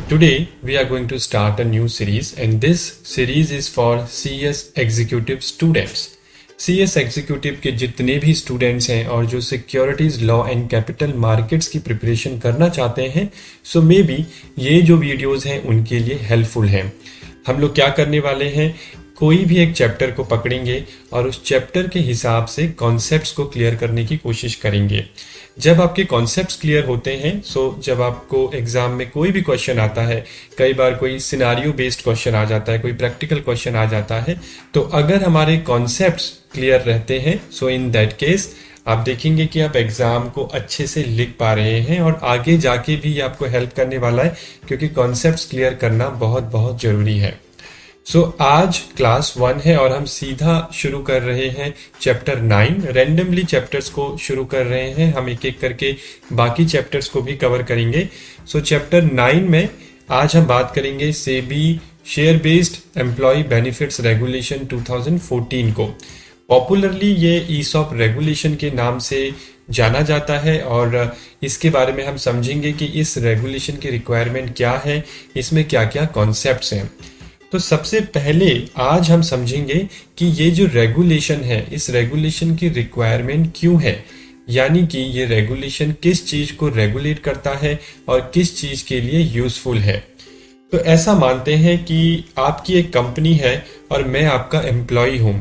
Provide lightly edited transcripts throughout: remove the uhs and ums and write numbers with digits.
Today we are going to start a new series and this series is for CS Executive students. CS Executive के जितने भी students हैं और जो securities law and capital markets की preparation करना चाहते हैं सो मे बी ये जो वीडियोस हैं उनके लिए हेल्पफुल हैं। हम लोग क्या करने वाले हैं, कोई भी एक चैप्टर को पकड़ेंगे और उस चैप्टर के हिसाब से कॉन्सेप्ट्स को क्लियर करने की कोशिश करेंगे। जब आपके कॉन्सेप्ट्स क्लियर होते हैं जब आपको एग्जाम में कोई भी क्वेश्चन आता है, कई बार कोई सिनारियो बेस्ड क्वेश्चन आ जाता है, कोई प्रैक्टिकल क्वेश्चन आ जाता है, तो अगर हमारे कॉन्सेप्ट्स क्लियर रहते हैं इन दैट केस आप देखेंगे कि आप एग्जाम को अच्छे से लिख पा रहे हैं और आगे जाके भी आपको हेल्प करने वाला है क्योंकि कॉन्सेप्ट्स क्लियर करना बहुत बहुत जरूरी है। आज क्लास 1 है और हम सीधा शुरू कर रहे हैं चैप्टर 9। रैंडमली चैप्टर्स को शुरू कर रहे हैं, हम एक एक करके बाकी चैप्टर्स को भी कवर करेंगे। चैप्टर 9 में आज हम बात करेंगे SEBI share based employ benefits regulation 2014 को। पॉपुलरली ये ईसॉप रेगुलेशन के नाम से जाना जाता है और इसके बारे में हम समझेंगे कि इस रेगुलेशन की रिक्वायरमेंट क्या है, इसमें क्या क्या कॉन्सेप्ट्स हैं। तो सबसे पहले आज हम समझेंगे कि ये जो रेगुलेशन है इस रेगुलेशन की रिक्वायरमेंट क्यों है, यानी कि ये रेगुलेशन किस चीज को रेगुलेट करता है और किस चीज के लिए यूजफुल है। तो ऐसा मानते हैं कि आपकी एक कंपनी है और मैं आपका एम्प्लॉय हूं।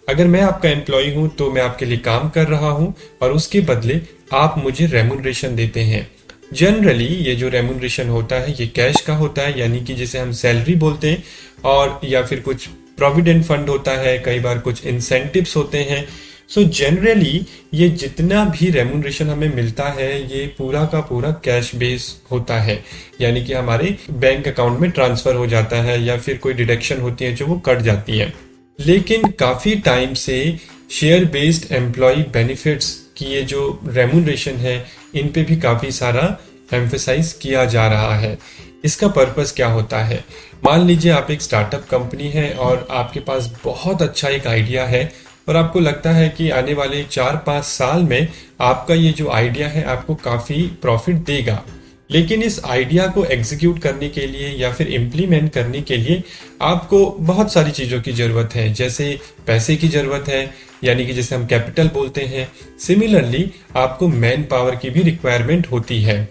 अगर मैं आपका एम्प्लॉय हूं तो मैं आपके लिए काम कर रहा हूं और उसके बदले आप मुझे रेम्यूनरेशन देते हैं। जनरली ये जो रेम्यूनरेशन होता है ये कैश का होता है, यानी कि जिसे हम सैलरी बोलते हैं, और या फिर कुछ प्रोविडेंट फंड होता है, कई बार कुछ इंसेंटिव्स होते हैं। जनरली ये जितना भी रेम्यूनरेशन हमें मिलता है ये पूरा का पूरा कैश बेस होता है, यानी कि हमारे बैंक अकाउंट में ट्रांसफर हो जाता है या फिर कोई डिडक्शन होती है जो वो कट जाती है। लेकिन काफी टाइम से शेयर बेस्ड एम्प्लॉय बेनिफिट्स की ये जो रेम्यूनरेशन है इन पे भी काफी सारा एम्फेसाइज किया जा रहा है। इसका पर्पस क्या होता है, मान लीजिए आप एक स्टार्टअप कंपनी है और आपके पास बहुत अच्छा एक आइडिया है और आपको लगता है कि आने वाले 4-5 साल में आपका ये जो आइडिया है आपको काफी प्रॉफिट देगा। लेकिन इस आइडिया को एग्जीक्यूट करने के लिए या फिर इम्प्लीमेंट करने के लिए आपको बहुत सारी चीज़ों की ज़रूरत है, जैसे पैसे की ज़रूरत है, यानी कि जैसे हम कैपिटल बोलते हैं। सिमिलरली आपको मैन पावर की भी रिक्वायरमेंट होती है।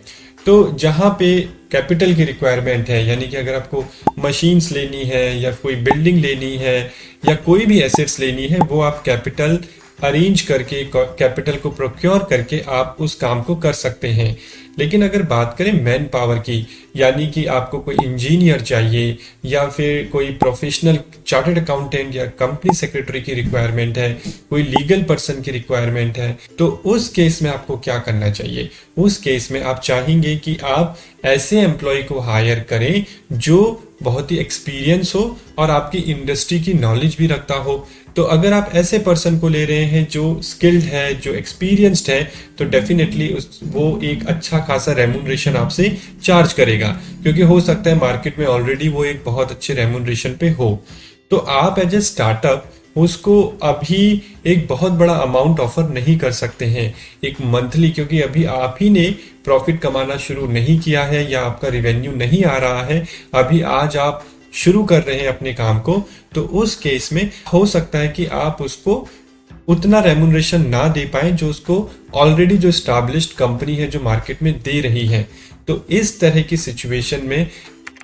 तो जहाँ पे कैपिटल की रिक्वायरमेंट है, यानी कि अगर आपको मशीन्स लेनी है या कोई बिल्डिंग लेनी है या कोई भी एसेट्स लेनी है, वो आप कैपिटल अरेंज करके, कैपिटल को प्रोक्योर करके आप उस काम को कर सकते हैं। लेकिन अगर बात करें मैन पावर की, यानी कि आपको कोई इंजीनियर चाहिए या फिर कोई प्रोफेशनल चार्टर्ड अकाउंटेंट या कंपनी सेक्रेटरी की रिक्वायरमेंट है, कोई लीगल पर्सन की रिक्वायरमेंट है, तो उस केस में आपको क्या करना चाहिए। उस केस में आप चाहेंगे कि आप ऐसे एम्प्लॉय को हायर करें जो बहुत ही एक्सपीरियंस हो और आपकी इंडस्ट्री की नॉलेज भी रखता हो। तो अगर आप ऐसे पर्सन को ले रहे हैं जो स्किल्ड है, जो एक्सपीरियंस्ड है, तो डेफिनेटली वो एक अच्छा खासा रेम्यूनरेशन आपसे चार्ज करेगा, क्योंकि हो सकता है मार्केट में ऑलरेडी वो एक बहुत अच्छे रेम्यूनरेशन पे हो। तो आप एज ए स्टार्टअप उसको अभी एक बहुत बड़ा अमाउंट ऑफर नहीं कर सकते हैं, एक मंथली, क्योंकि अभी आप ही ने प्रॉफिट कमाना शुरू नहीं किया है या आपका रिवेन्यू नहीं आ रहा है, अभी आज आप शुरू कर रहे हैं अपने काम को। तो उस केस में हो सकता है कि आप उसको उतना रेम्यूनरेशन ना दे पाए जो उसको ऑलरेडी जो एस्टैब्लिश्ड कंपनी है जो मार्केट में दे रही है। तो इस तरह की सिचुएशन में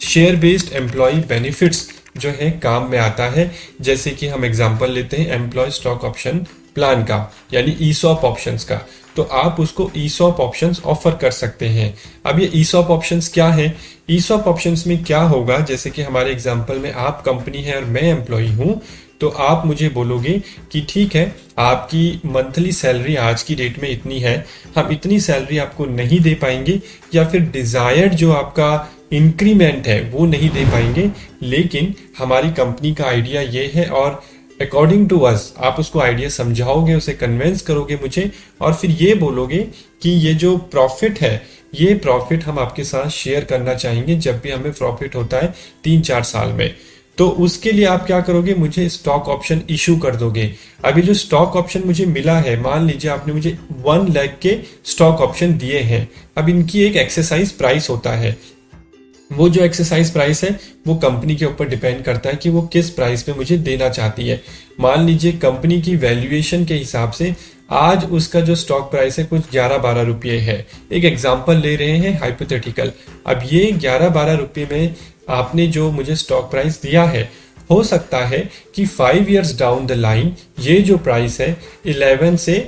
शेयर बेस्ड एम्प्लॉय बेनिफिट्स जो है काम में आता है। जैसे कि हम एग्जांपल लेते हैं एम्प्लॉय स्टॉक ऑप्शन प्लान का, यानी ईसॉप ऑप्शंस का, तो आप उसको ईसॉप ऑप्शंस ऑफर कर सकते हैं। अब ये ईसॉप ऑप्शंस क्या है, ईसॉप ऑप्शंस में क्या होगा, जैसे कि हमारे एग्जांपल में आप कंपनी है और मैं एम्प्लॉय हूं, तो आप मुझे बोलोगे कि ठीक है आपकी मंथली सैलरी आज की डेट में इतनी है, हम इतनी सैलरी आपको नहीं दे पाएंगे या फिर डिजायर्ड जो आपका इंक्रीमेंट है वो नहीं दे पाएंगे, लेकिन हमारी कंपनी का आइडिया ये है और अकॉर्डिंग टू अस आप उसको आइडिया समझाओगे, उसे कन्विंस करोगे मुझे, और फिर ये बोलोगे कि ये जो प्रॉफिट है ये प्रॉफिट हम आपके साथ शेयर करना चाहेंगे जब भी हमें प्रॉफिट होता है 3-4 साल में। तो उसके लिए आप क्या करोगे, मुझे स्टॉक ऑप्शन इशू कर दोगे। अभी जो स्टॉक ऑप्शन मुझे मिला है, मान लीजिए आपने मुझे 1 लाख के स्टॉक ऑप्शन दिए हैं, अब इनकी एक एक्सरसाइज प्राइस होता है वो जो एक्सरसाइज प्राइस है वो कंपनी के ऊपर डिपेंड करता है कि वो किस प्राइस पे मुझे देना चाहती है। मान लीजिए कंपनी की वैल्यूएशन के हिसाब से आज उसका जो स्टॉक प्राइस है कुछ 11-12 रुपये है। एक एग्जांपल ले रहे हैं हाइपोथेटिकल। अब ये 11-12 रुपये में आपने जो मुझे स्टॉक प्राइस दिया है, हो सकता है कि 5 इयर्स डाउन द लाइन ये जो प्राइस है 11 से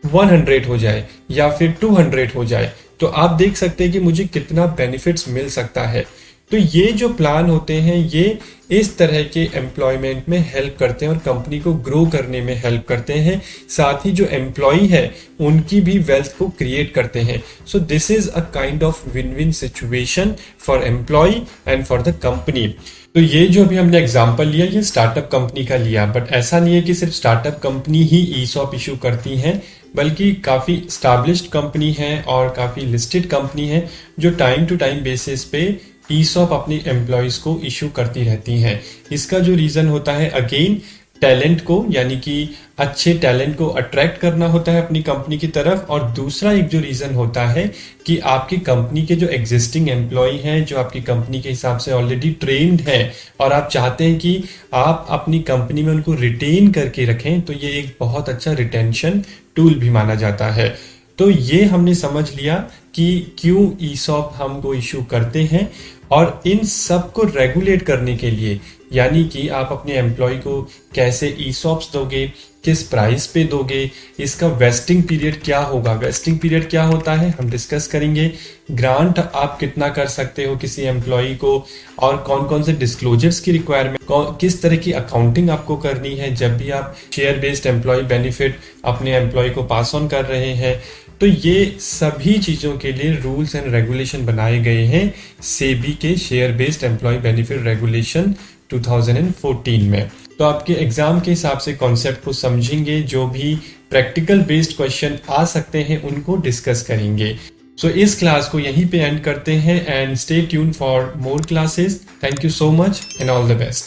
100 हो जाए या फिर 200 हो जाए। तो आप देख सकते हैं कि मुझे कितना बेनिफिट्स मिल सकता है। तो ये जो प्लान होते हैं ये इस तरह के एम्प्लॉयमेंट में हेल्प करते हैं और कंपनी को ग्रो करने में हेल्प करते हैं। साथ ही जो एम्प्लॉय है उनकी भी वेल्थ को क्रिएट करते हैं। So this is a kind of win win situation for employ and for the company. तो ये जो अभी हमने एग्जांपल लिया ये स्टार्टअप कंपनी का लिया, बट ऐसा नहीं है कि सिर्फ स्टार्टअप कंपनी ही ईसॉप इशू करती हैं, बल्कि काफ़ी स्टैब्लिश्ड कंपनी है और काफ़ी लिस्टेड कंपनी है जो टाइम टू टाइम बेसिस पे ईसॉप अपनी एम्प्लॉयज़ को इशू करती रहती हैं। इसका जो रीज़न होता है अगेन टैलेंट को, यानी कि अच्छे टैलेंट को अट्रैक्ट करना होता है अपनी कंपनी की तरफ। और दूसरा एक जो रीज़न होता है कि आपकी कंपनी के जो एग्जिस्टिंग एम्प्लॉय हैं जो आपकी कंपनी के हिसाब से ऑलरेडी ट्रेंड हैं और आप चाहते हैं कि आप अपनी कंपनी में उनको रिटेन करके रखें, तो ये एक बहुत अच्छा रिटेंशन टूल भी माना जाता है। तो ये हमने समझ लिया कि क्यों ईसॉप हमको इशू करते हैं। और इन सब को रेगुलेट करने के लिए, यानी कि आप अपने एम्प्लॉय को कैसे ईसॉप्स दोगे, किस प्राइस पे दोगे, इसका वेस्टिंग पीरियड क्या होगा, वेस्टिंग पीरियड क्या होता है हम डिस्कस करेंगे। ग्रांट आप कितना कर सकते हो किसी एम्प्लॉय को, और कौन कौन से डिस्क्लोजर्स की रिक्वायरमेंट, किस तरह की अकाउंटिंग आपको करनी है जब भी आप शेयर बेस्ड एम्प्लॉय बेनिफिट अपने एम्प्लॉय को पास ऑन कर रहे हैं। तो ये सभी चीज़ों के लिए रूल्स एंड रेगुलेशन बनाए गए हैं सेबी के share based employ benefit regulation 2014 में। तो आपके एग्जाम के हिसाब से कॉन्सेप्ट को समझेंगे, जो भी प्रैक्टिकल बेस्ड क्वेश्चन आ सकते हैं उनको डिस्कस करेंगे। सो इस क्लास को यहीं पे एंड करते हैं and stay tune for more classes. Thank you so much and all the best.